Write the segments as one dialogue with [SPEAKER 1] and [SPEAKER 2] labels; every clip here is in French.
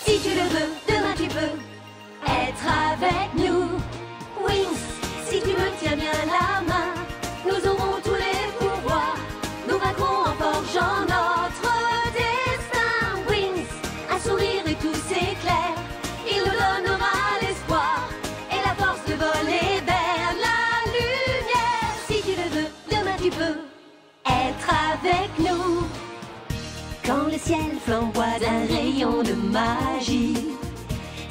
[SPEAKER 1] Si tu le veux, demain tu peux être avec nous. Wings, si tu me tiens bien la main, nous aurons tous les pouvoirs. Nous vaincrons en forgeant notre destin. Wings, un sourire et tout s'éclaire. Il nous donnera l'espoir et la force de voler vers la lumière. Si tu le veux, demain tu peux être avec nous. Quand le ciel flamboie d'un rayon de magie,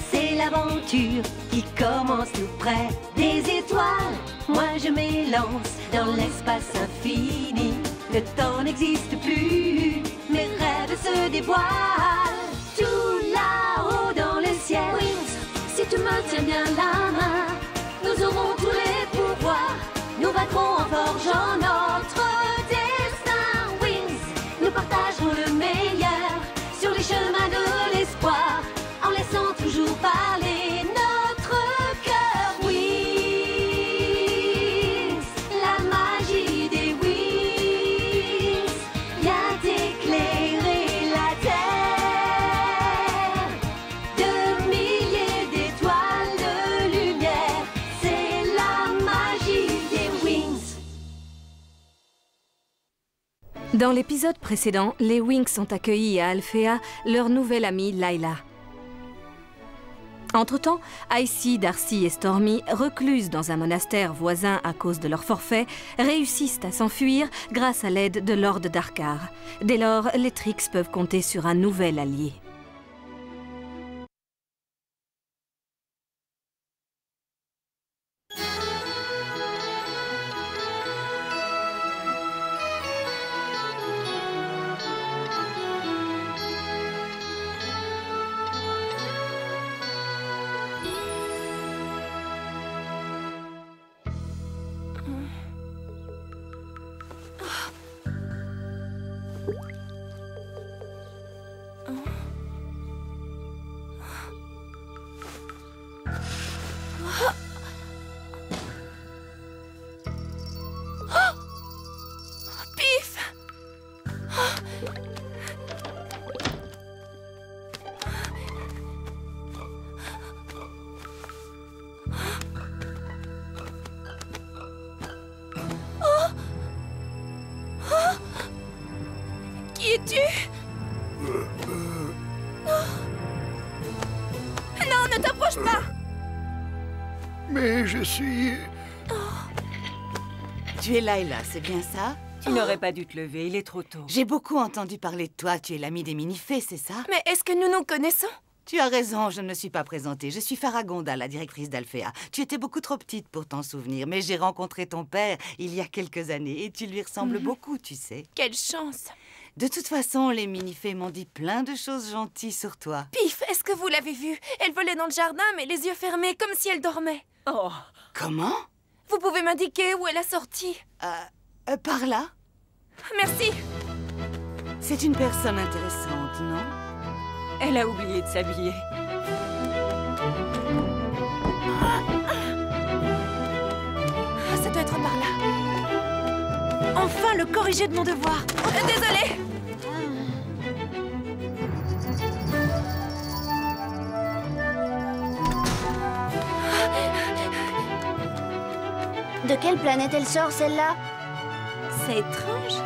[SPEAKER 1] c'est l'aventure qui commence tout près des étoiles. Moi je m'élance dans l'espace infini. Le temps n'existe plus, mes rêves se dévoilent. Tout là-haut dans le ciel. Wings, si tu me tiens bien la main, nous aurons tous les pouvoirs. Nous vaincrons en forgeant notre destin. Wings, nous partagerons le meilleur sur les chemins de l'espoir, en laissant toujours parler notre cœur. Wings, la magie des Wings vient éclairer la terre. De milliers d'étoiles de lumière, c'est la magie des Wings.
[SPEAKER 2] Dans l'épisode précédent, les Wings ont accueilli à Alphea leur nouvelle amie Layla. Entre-temps, Icy, Darcy et Stormy, recluses dans un monastère voisin à cause de leur forfait, réussissent à s'enfuir grâce à l'aide de Lord Darkar. Dès lors, les Trix peuvent compter sur un nouvel allié.
[SPEAKER 3] Qui es-tu? Non, ne t'approche pas!
[SPEAKER 4] Mais je suis...
[SPEAKER 5] Tu es Layla, c'est bien ça?
[SPEAKER 6] Tu n'aurais pas dû te lever, il est trop tôt.
[SPEAKER 5] J'ai beaucoup entendu parler de toi. Tu es l'amie des mini-fées, c'est ça?
[SPEAKER 3] Mais est-ce que nous nous connaissons?
[SPEAKER 5] Tu as raison, je ne me suis pas présentée. Je suis Faragonda, la directrice d'Alphea. Tu étais beaucoup trop petite pour t'en souvenir, mais j'ai rencontré ton père il y a quelques années et tu lui ressembles beaucoup, tu sais.
[SPEAKER 3] Quelle chance!
[SPEAKER 5] De toute façon, les mini-fées m'ont dit plein de choses gentilles sur toi.
[SPEAKER 3] Pif, est-ce que vous l'avez vue? Elle volait dans le jardin, mais les yeux fermés, comme si elle dormait.
[SPEAKER 6] Oh,
[SPEAKER 5] Comment?
[SPEAKER 3] Vous pouvez m'indiquer où elle a sorti?
[SPEAKER 5] Par là?
[SPEAKER 3] Merci!
[SPEAKER 5] C'est une personne intéressante, non?
[SPEAKER 6] elle a oublié de s'habiller.
[SPEAKER 3] Ça doit être par là.
[SPEAKER 2] Enfin, le corrigé de mon devoir.
[SPEAKER 3] Désolée!
[SPEAKER 7] De quelle planète elle sort, celle-là?
[SPEAKER 2] C'est étrange.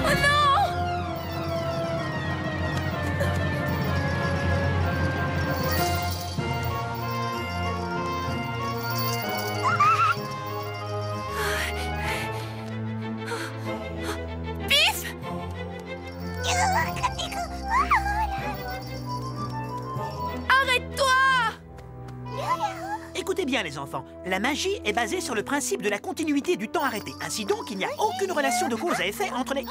[SPEAKER 3] Oh non! Pif! Arrête-toi!
[SPEAKER 8] Écoutez bien les enfants, la magie est basée sur le principe de la continuité du temps arrêté. Ainsi donc, il n'y a aucune relation de cause à effet entre les...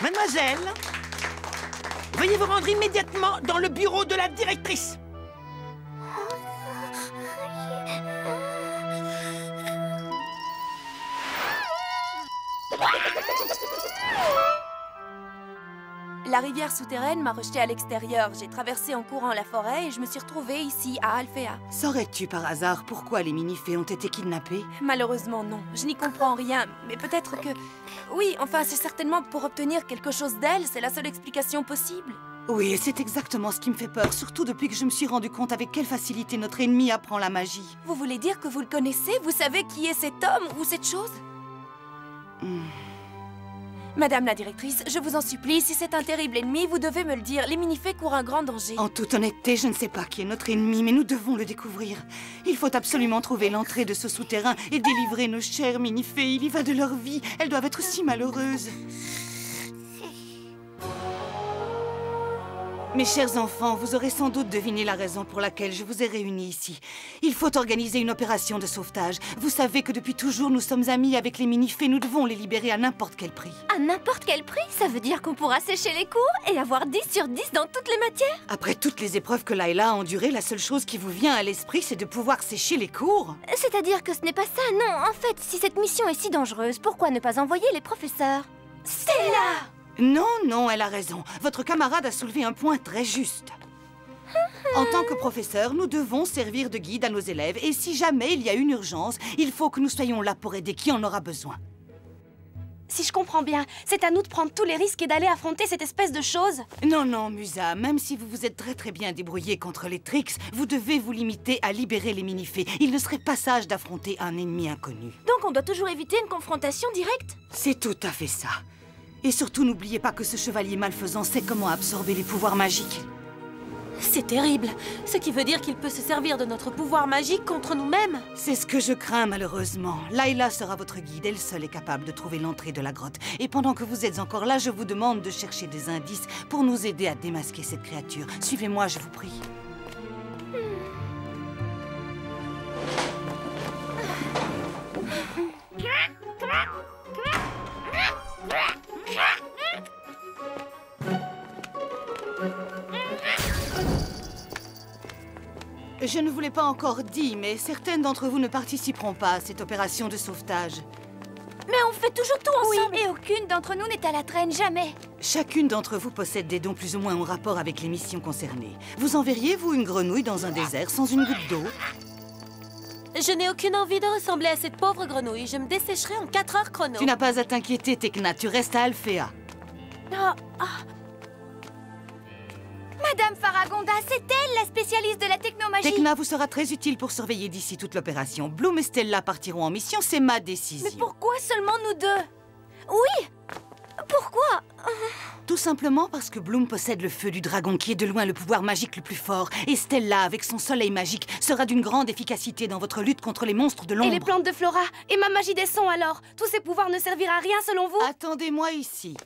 [SPEAKER 8] Mademoiselle, veuillez vous rendre immédiatement dans le bureau de la directrice.
[SPEAKER 3] La rivière souterraine m'a rejetée à l'extérieur. J'ai traversé en courant la forêt et je me suis retrouvée ici, à Alfea.
[SPEAKER 5] Saurais-tu par hasard pourquoi les mini-fées ont été kidnappées?
[SPEAKER 3] Malheureusement, non. Je n'y comprends rien, mais peut-être que... Oui, enfin, c'est certainement pour obtenir quelque chose d'elles. C'est la seule explication possible.
[SPEAKER 5] Oui, c'est exactement ce qui me fait peur, surtout depuis que je me suis rendu compte avec quelle facilité notre ennemi apprend la magie.
[SPEAKER 3] Vous voulez dire que vous le connaissez? Vous savez qui est cet homme ou cette chose? Madame la directrice, je vous en supplie, si c'est un terrible ennemi, vous devez me le dire. Les mini-fées courent un grand danger.
[SPEAKER 5] En toute honnêteté, je ne sais pas qui est notre ennemi, mais nous devons le découvrir. Il faut absolument trouver l'entrée de ce souterrain et délivrer nos chères mini-fées. Il y va de leur vie. Elles doivent être si malheureuses. Mes chers enfants, vous aurez sans doute deviné la raison pour laquelle je vous ai réunis ici. Il faut organiser une opération de sauvetage. Vous savez que depuis toujours, nous sommes amis avec les mini-fées. Nous devons les libérer à n'importe quel prix.
[SPEAKER 7] À n'importe quel prix? Ça veut dire qu'on pourra sécher les cours et avoir 10 sur 10 dans toutes les matières?
[SPEAKER 5] Après toutes les épreuves que Layla a endurées, la seule chose qui vous vient à l'esprit, c'est de pouvoir sécher les cours.
[SPEAKER 7] C'est-à-dire que ce n'est pas ça, non. En fait, si cette mission est si dangereuse, pourquoi ne pas envoyer les professeurs?
[SPEAKER 3] Stella!
[SPEAKER 5] Non, non, elle a raison. Votre camarade a soulevé un point très juste. En tant que professeur, nous devons servir de guide à nos élèves. Et si jamais il y a une urgence, il faut que nous soyons là pour aider qui en aura besoin.
[SPEAKER 4] Si je comprends bien, c'est à nous de prendre tous les risques et d'aller affronter cette espèce de chose?
[SPEAKER 5] Non, non, Musa, même si vous vous êtes très bien débrouillé contre les Trix, vous devez vous limiter à libérer les mini-fées. Il ne serait pas sage d'affronter un ennemi inconnu.
[SPEAKER 7] Donc on doit toujours éviter une confrontation directe?
[SPEAKER 5] C'est tout à fait ça. Et surtout, n'oubliez pas que ce chevalier malfaisant sait comment absorber les pouvoirs magiques.
[SPEAKER 4] C'est terrible. Ce qui veut dire qu'il peut se servir de notre pouvoir magique contre nous-mêmes.
[SPEAKER 5] C'est ce que je crains, malheureusement. Layla sera votre guide. Elle seule est capable de trouver l'entrée de la grotte. Et pendant que vous êtes encore là, je vous demande de chercher des indices pour nous aider à démasquer cette créature. Suivez-moi, je vous prie. Je ne vous l'ai pas encore dit, mais certaines d'entre vous ne participeront pas à cette opération de sauvetage.
[SPEAKER 7] Mais on fait toujours tout ensemble. Oui, et aucune d'entre nous n'est à la traîne, jamais.
[SPEAKER 5] Chacune d'entre vous possède des dons plus ou moins en rapport avec les missions concernées. Vous enverriez, vous, une grenouille dans un désert sans une goutte d'eau?
[SPEAKER 4] Je n'ai aucune envie de ressembler à cette pauvre grenouille. Je me dessécherai en 4 heures chrono.
[SPEAKER 5] Tu n'as pas à t'inquiéter, Tekna. Tu restes à Alfea.
[SPEAKER 7] Madame Faragonda, c'est elle, la spécialiste de la technomagie.
[SPEAKER 5] Tekna vous sera très utile pour surveiller d'ici toute l'opération. Bloom et Stella partiront en mission, c'est ma décision.
[SPEAKER 7] Mais pourquoi seulement nous deux? Oui. Pourquoi?
[SPEAKER 5] Tout simplement parce que Bloom possède le feu du dragon, qui est de loin le pouvoir magique le plus fort. Et Stella, avec son soleil magique, sera d'une grande efficacité dans votre lutte contre les monstres de l'ombre.
[SPEAKER 4] Et les plantes de Flora? Et ma magie des sons, alors? Tous ces pouvoirs ne serviront à rien, selon vous?
[SPEAKER 5] Attendez-moi ici.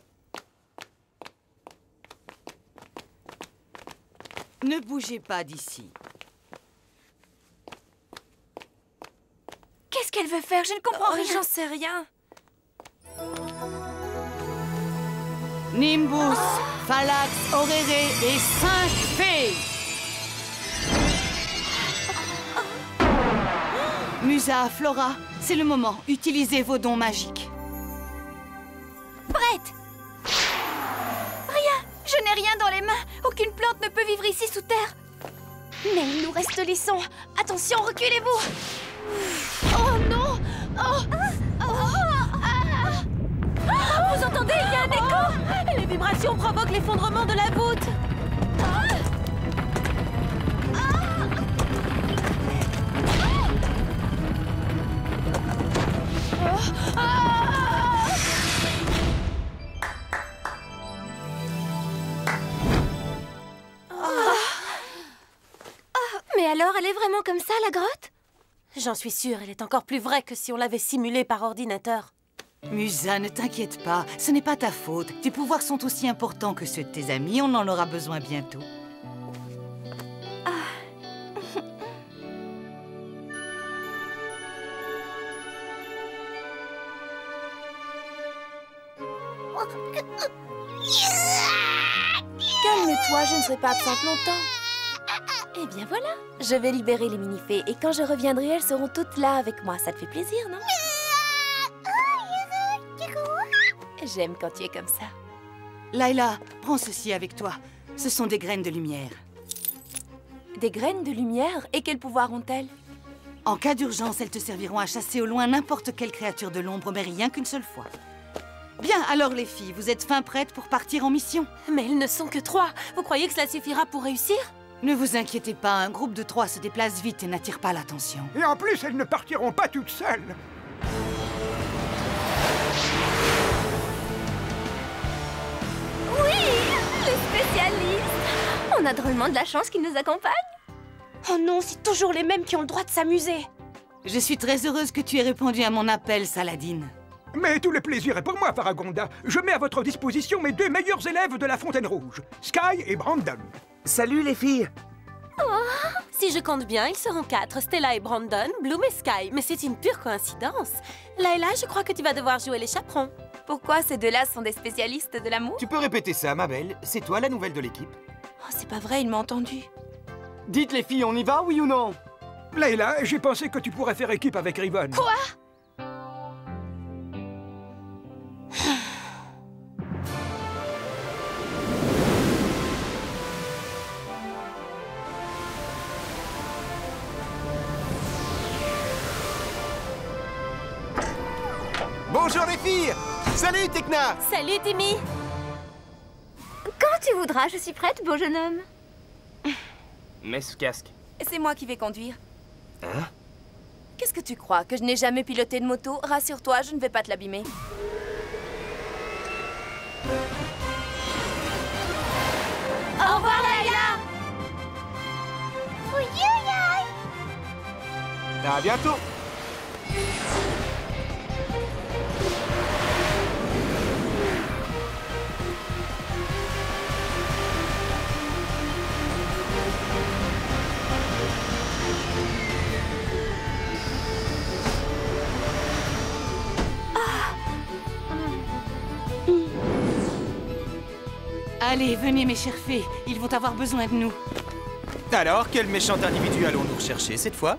[SPEAKER 5] Ne bougez pas d'ici.
[SPEAKER 7] Qu'est-ce qu'elle veut faire? Je ne comprends rien.
[SPEAKER 3] J'en sais rien.
[SPEAKER 5] Nimbus, Phalax, Oréré et 5 fées. Musa, Flora, c'est le moment. Utilisez vos dons magiques.
[SPEAKER 7] Prête. Rien. Je n'ai rien dans les mains. Aucune plante ne peut vivre ici sous terre.
[SPEAKER 4] Mais il nous reste les sons. Attention, reculez-vous. Oh non. Vous entendez? Il y a un écho. Les vibrations provoquent l'effondrement de la voûte.
[SPEAKER 7] Mais alors, elle est vraiment comme ça, la grotte?
[SPEAKER 4] J'en suis sûre, elle est encore plus vraie que si on l'avait simulée par ordinateur.
[SPEAKER 5] Musa, ne t'inquiète pas, ce n'est pas ta faute. Tes pouvoirs sont aussi importants que ceux de tes amis, on en aura besoin bientôt.
[SPEAKER 3] Calme-toi, je ne serai pas absente longtemps.
[SPEAKER 4] Eh bien voilà, je vais libérer les mini-fées et quand je reviendrai, elles seront toutes là avec moi. Ça te fait plaisir, non? J'aime quand tu es comme ça.
[SPEAKER 5] Layla, prends ceci avec toi. Ce sont des graines de lumière.
[SPEAKER 3] Des graines de lumière? Et quel pouvoir ont-elles?
[SPEAKER 5] En cas d'urgence, elles te serviront à chasser au loin n'importe quelle créature de l'ombre, mais rien qu'une seule fois. Bien, alors les filles, vous êtes fin prêtes pour partir en mission?
[SPEAKER 4] Mais elles ne sont que 3. Vous croyez que cela suffira pour réussir?
[SPEAKER 5] Ne vous inquiétez pas, un groupe de 3 se déplace vite et n'attire pas l'attention.
[SPEAKER 9] Et en plus, elles ne partiront pas toutes seules.
[SPEAKER 7] Oui, le spécialiste. On a drôlement de la chance qu'il nous accompagne.
[SPEAKER 3] Oh non, c'est toujours les mêmes qui ont le droit de s'amuser.
[SPEAKER 5] Je suis très heureuse que tu aies répondu à mon appel, Saladine.
[SPEAKER 9] Mais tout le plaisir est pour moi, Faragonda. Je mets à votre disposition mes 2 meilleurs élèves de la Fontaine Rouge, Sky et Brandon.
[SPEAKER 10] Salut les filles.
[SPEAKER 4] Si je compte bien, ils seront 4. Stella et Brandon, Bloom et Sky. Mais c'est une pure coïncidence. Layla, je crois que tu vas devoir jouer les chaperons.
[SPEAKER 3] Pourquoi ces deux-là sont des spécialistes de l'amour?
[SPEAKER 10] Tu peux répéter ça, ma belle. C'est toi la nouvelle de l'équipe.
[SPEAKER 3] Oh, c'est pas vrai, il m'a entendu.
[SPEAKER 10] Dites les filles, on y va, oui ou non?
[SPEAKER 9] Layla, j'ai pensé que tu pourrais faire équipe avec Riven.
[SPEAKER 3] Quoi?
[SPEAKER 10] Bonjour les filles. Salut Tekna.
[SPEAKER 4] Salut Timmy.
[SPEAKER 7] Quand tu voudras, je suis prête, beau jeune homme.
[SPEAKER 10] Mets ce casque.
[SPEAKER 3] C'est moi qui vais conduire.
[SPEAKER 10] Hein?
[SPEAKER 3] Qu'est-ce que tu crois? Que je n'ai jamais piloté de moto? Rassure-toi, je ne vais pas te l'abîmer. Au revoir, Layla!
[SPEAKER 10] À bientôt.
[SPEAKER 5] Allez, venez mes chères fées, ils vont avoir besoin de nous.
[SPEAKER 11] Alors, quel méchant individu allons-nous rechercher cette fois?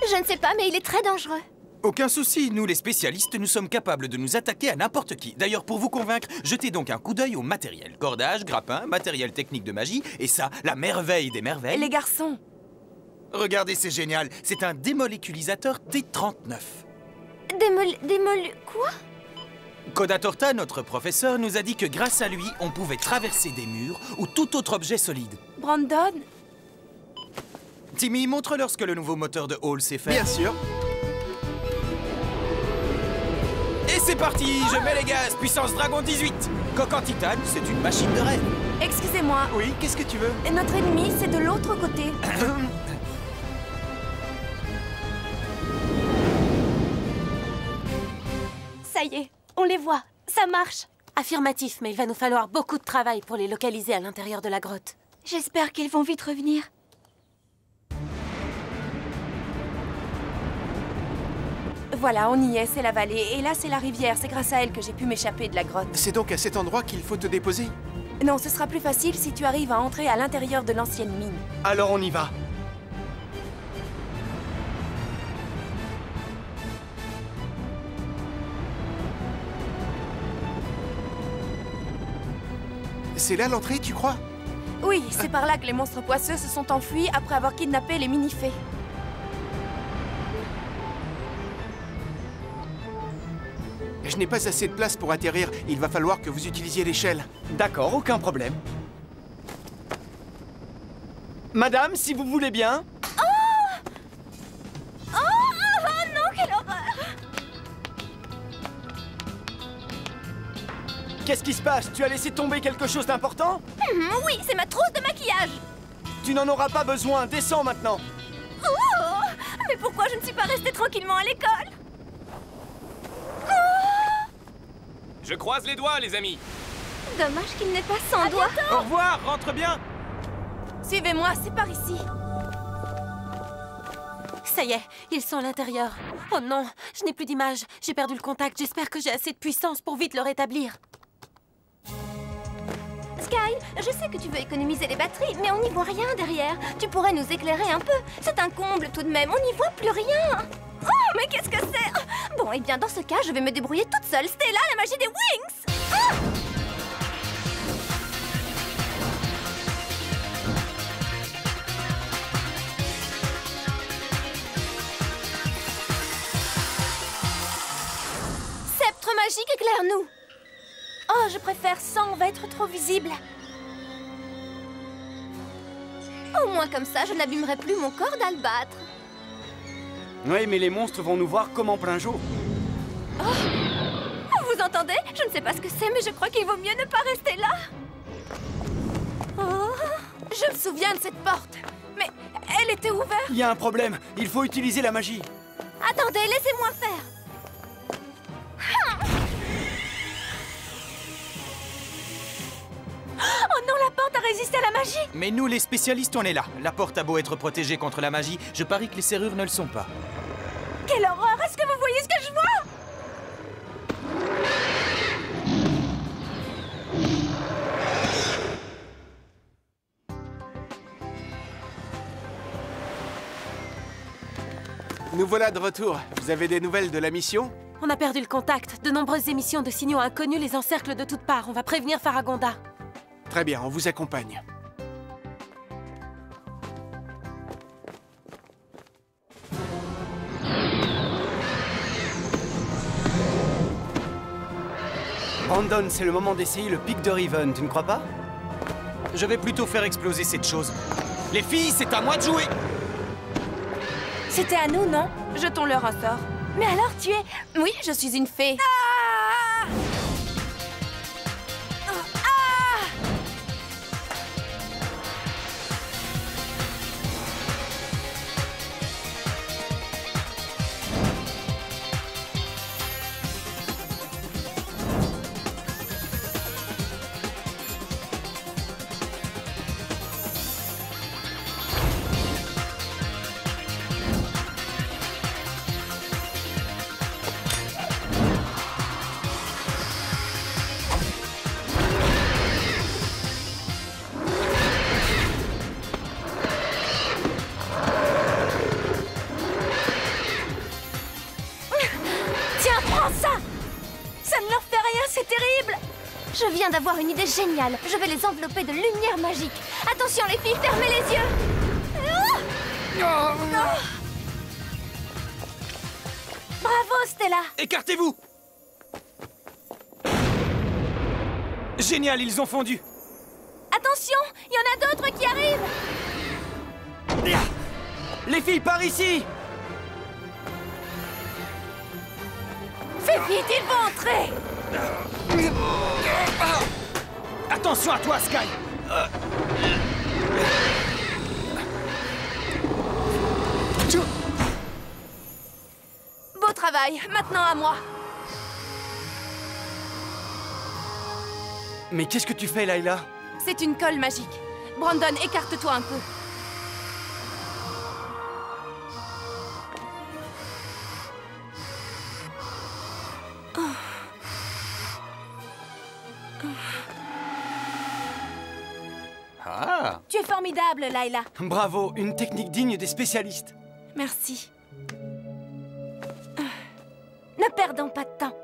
[SPEAKER 7] Je ne sais pas, mais il est très dangereux.
[SPEAKER 11] Aucun souci, nous les spécialistes, nous sommes capables de nous attaquer à n'importe qui. D'ailleurs, pour vous convaincre, jetez donc un coup d'œil au matériel. Cordage, grappin, matériel technique de magie, et ça, la merveille des merveilles.
[SPEAKER 3] Les garçons!
[SPEAKER 11] Regardez, c'est génial, c'est un démoléculisateur T39.
[SPEAKER 7] Quoi?
[SPEAKER 11] Kodatorta, notre professeur, nous a dit que grâce à lui, on pouvait traverser des murs ou tout autre objet solide.
[SPEAKER 3] Brandon?
[SPEAKER 11] Timmy, montre-leur ce que le nouveau moteur de Hall sait faire.
[SPEAKER 10] Bien sûr.
[SPEAKER 11] Et c'est parti, je mets les gaz, puissance Dragon 18. Coque en titane, c'est une machine de rêve.
[SPEAKER 3] Excusez-moi,
[SPEAKER 10] Oui, qu'est-ce que tu veux?
[SPEAKER 3] notre ennemi, c'est de l'autre côté. Ça y est, on les voit, ça marche.
[SPEAKER 4] Affirmatif, mais il va nous falloir beaucoup de travail pour les localiser à l'intérieur de la grotte.
[SPEAKER 7] J'espère qu'ils vont vite revenir.
[SPEAKER 3] Voilà, on y est, c'est la vallée. Et là, c'est la rivière. C'est grâce à elle que j'ai pu m'échapper de la grotte.
[SPEAKER 10] C'est donc à cet endroit qu'il faut te déposer?
[SPEAKER 3] Non, ce sera plus facile si tu arrives à entrer à l'intérieur de l'ancienne mine.
[SPEAKER 10] Alors on y va. C'est là l'entrée, tu crois?
[SPEAKER 3] Oui, c'est par là que les monstres poisseux se sont enfuis après avoir kidnappé les mini-fées.
[SPEAKER 10] Je n'ai pas assez de place pour atterrir. Il va falloir que vous utilisiez l'échelle.
[SPEAKER 12] D'accord, aucun problème. Madame, si vous voulez bien.
[SPEAKER 7] Oh non, quelle horreur!
[SPEAKER 12] Qu'est-ce qui se passe? Tu as laissé tomber quelque chose d'important?
[SPEAKER 7] Oui, c'est ma trousse de maquillage.
[SPEAKER 12] Tu n'en auras pas besoin. Descends maintenant.
[SPEAKER 7] Oh, mais pourquoi je ne suis pas restée tranquillement à l'école?
[SPEAKER 13] Je croise les doigts, les amis.
[SPEAKER 7] Dommage qu'il n'ait pas 100 doigts.
[SPEAKER 12] Au revoir, rentre bien.
[SPEAKER 3] Suivez-moi, c'est par ici.
[SPEAKER 4] Ça y est, ils sont à l'intérieur. Oh non, je n'ai plus d'image. J'ai perdu le contact. J'espère que j'ai assez de puissance pour vite le rétablir.
[SPEAKER 7] Sky, je sais que tu veux économiser les batteries, mais on n'y voit rien derrière. Tu pourrais nous éclairer un peu. C'est un comble tout de même, on n'y voit plus rien. Oh, mais qu'est-ce que c'est? Bon, eh bien, dans ce cas, je vais me débrouiller toute seule. Stella, la magie des Wings! Éclaire-nous. Oh, je préfère sans, on va être trop visible. Au moins comme ça, je n'abîmerai plus mon corps d'albâtre.
[SPEAKER 12] Oui, mais les monstres vont nous voir comme en plein jour.
[SPEAKER 7] Oh, vous entendez? Je ne sais pas ce que c'est, mais je crois qu'il vaut mieux ne pas rester là. Oh, je me souviens de cette porte. Mais elle était ouverte.
[SPEAKER 12] Il y a un problème. Il faut utiliser la magie.
[SPEAKER 7] Attendez, laissez-moi faire. Oh non, la porte a résisté à la magie.
[SPEAKER 11] Mais nous, les spécialistes, on est là. La porte a beau être protégée contre la magie, je parie que les serrures ne le sont pas.
[SPEAKER 7] Quelle horreur! Est-ce que vous voyez ce que je vois?
[SPEAKER 10] Nous voilà de retour. Vous avez des nouvelles de la mission?
[SPEAKER 4] On a perdu le contact. De nombreuses émissions de signaux inconnus les encerclent de toutes parts. On va prévenir Faragonda.
[SPEAKER 10] Très bien, on vous accompagne.
[SPEAKER 12] Brandon, c'est le moment d'essayer le pic de Riven, tu ne crois pas?
[SPEAKER 11] Je vais plutôt faire exploser cette chose. Les filles, c'est à moi de jouer!
[SPEAKER 3] C'était à nous, non? Jetons-leur un sort.
[SPEAKER 7] Mais alors tu es...
[SPEAKER 3] Oui, je suis une fée.
[SPEAKER 7] Ah! Je viens d'avoir une idée géniale. Je vais les envelopper de lumière magique. Attention les filles, fermez les yeux. Bravo Stella.
[SPEAKER 11] Écartez-vous! Génial, ils ont fondu.
[SPEAKER 7] Attention, il y en a d'autres qui arrivent.
[SPEAKER 12] Les filles, par ici!
[SPEAKER 7] Fais vite, ils vont entrer.
[SPEAKER 11] Attention à toi, Sky!
[SPEAKER 3] Beau travail, maintenant à moi.
[SPEAKER 12] Mais qu'est-ce que tu fais, Layla?
[SPEAKER 3] C'est une colle magique. Brandon, écarte-toi un peu.
[SPEAKER 11] Ah!
[SPEAKER 3] Tu es formidable, Layla.
[SPEAKER 12] Bravo, une technique digne des spécialistes.
[SPEAKER 3] Merci.
[SPEAKER 7] Ne perdons pas de temps.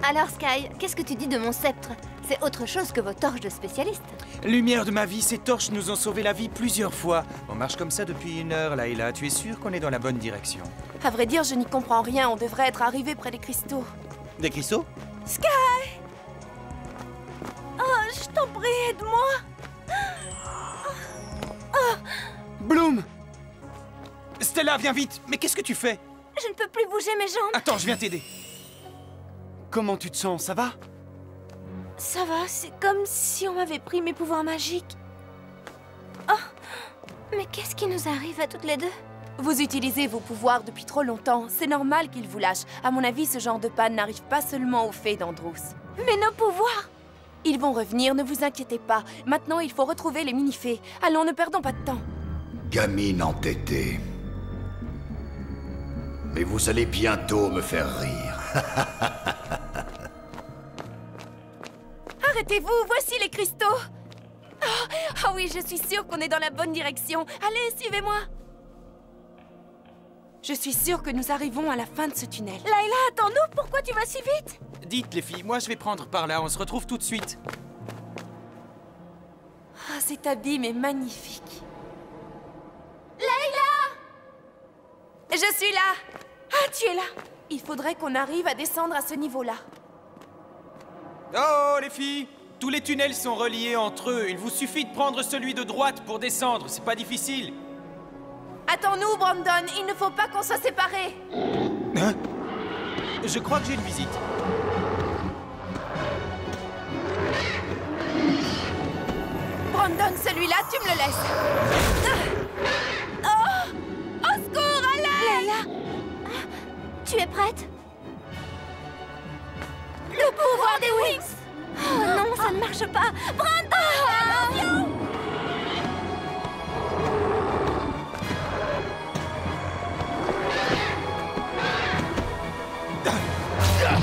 [SPEAKER 7] Alors Sky, qu'est-ce que tu dis de mon sceptre? C'est autre chose que vos torches de spécialistes.
[SPEAKER 11] Lumière de ma vie, ces torches nous ont sauvé la vie plusieurs fois. On marche comme ça depuis 1 heure, Layla. Tu es sûre qu'on est dans la bonne direction?
[SPEAKER 3] À vrai dire, je n'y comprends rien. On devrait être arrivé près des cristaux.
[SPEAKER 11] Des cristaux?
[SPEAKER 3] Sky! Oh, je t'en prie, aide-moi!
[SPEAKER 11] Bloom! Stella, viens vite! Mais qu'est-ce que tu fais?
[SPEAKER 7] Je ne peux plus bouger mes jambes.
[SPEAKER 11] Attends, je viens t'aider.
[SPEAKER 12] Comment tu te sens? Ça va?
[SPEAKER 3] Ça va, c'est comme si on m'avait pris mes pouvoirs magiques.
[SPEAKER 7] Oh! Mais qu'est-ce qui nous arrive à toutes les deux?
[SPEAKER 3] Vous utilisez vos pouvoirs depuis trop longtemps. C'est normal qu'ils vous lâchent. À mon avis, ce genre de panne n'arrive pas seulement aux fées d'Andros.
[SPEAKER 7] Mais nos pouvoirs!
[SPEAKER 3] Ils vont revenir, ne vous inquiétez pas. Maintenant, il faut retrouver les mini-fées. Allons, ne perdons pas de temps.
[SPEAKER 14] Gamine entêtée. Mais vous allez bientôt me faire rire.
[SPEAKER 3] Arrêtez-vous, voici les cristaux. Oh oui, je suis sûre qu'on est dans la bonne direction. Allez, suivez-moi. Je suis sûre que nous arrivons à la fin de ce tunnel.
[SPEAKER 7] Layla, attends-nous, pourquoi tu vas si vite?
[SPEAKER 11] Dites, les filles, moi je vais prendre par là, on se retrouve tout de suite.
[SPEAKER 3] Ah, cet abîme est magnifique.
[SPEAKER 7] Layla!
[SPEAKER 3] Je suis là! Ah, tu es là! Il faudrait qu'on arrive à descendre à ce niveau-là.
[SPEAKER 11] Oh, les filles! Tous les tunnels sont reliés entre eux. Il vous suffit de prendre celui de droite pour descendre. C'est pas difficile.
[SPEAKER 3] Attends-nous, Brandon. Il ne faut pas qu'on soit séparés.
[SPEAKER 11] Hein? Je crois que j'ai une visite.
[SPEAKER 3] Brandon, celui-là, tu me le laisses. Oh! Au secours, à l'aide!
[SPEAKER 7] Layla! Tu es prête? Le pouvoir des Wings! Oh non, ça ne marche pas! Brandon! Attention!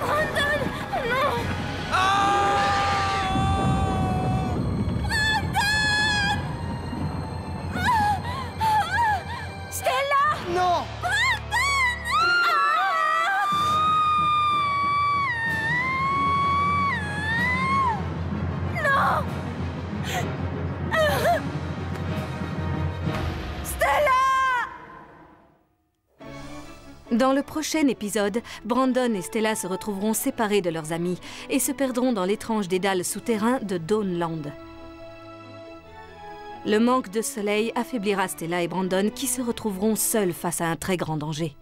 [SPEAKER 7] Brandon! Non! Stella!
[SPEAKER 8] Non!
[SPEAKER 2] Dans le prochain épisode, Brandon et Stella se retrouveront séparés de leurs amis et se perdront dans l'étrange dédale souterrain de Dawnland. Le manque de soleil affaiblira Stella et Brandon qui se retrouveront seuls face à un très grand danger.